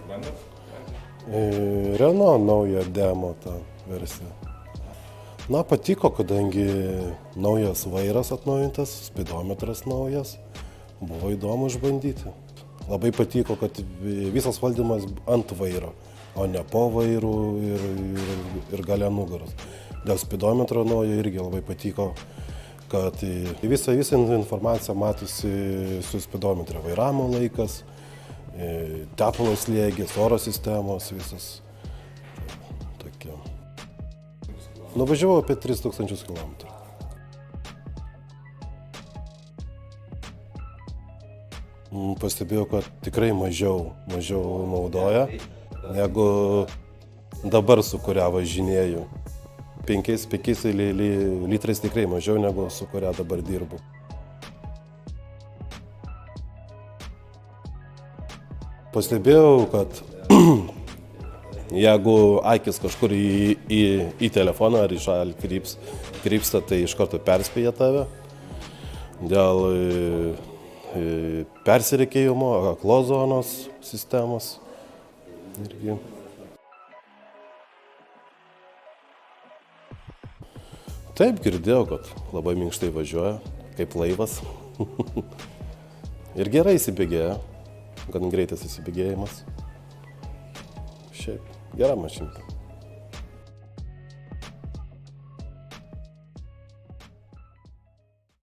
Išbandėt? Renault naują demo tą versiją. Na, patiko, kadangi naujas vairas atnaujintas, spidometras naujas, buvo įdomu išbandyti. Labai patiko, kad visas valdymas ant vairo, o ne po vairu ir gale nugaros. Dėl spidometro naujo irgi labai patiko, kad visą informaciją matosi su spidometru. Vairavimo laikas, tepalo slėgis, oro sistemos, visas. Tokie. Nuvažiavau apie 3000 km. Pastebėjau, kad tikrai mažiau naudoja, negu dabar su kuria važinėju. 5 litrais tikrai mažiau negu su kuria dabar dirbu. Pastebėjau, kad jeigu akis kažkur į telefoną ar į šalį krypsta, tai iš karto perspėja tave dėl persirikėjimo, aklos zonos sistemos. Irgi. Taip, girdėjau, kad labai minkštai važiuoja, kaip laivas. Ir gerai įsibėgėja, gan greitas įsibėgėjimas. Šiaip, gera mašina.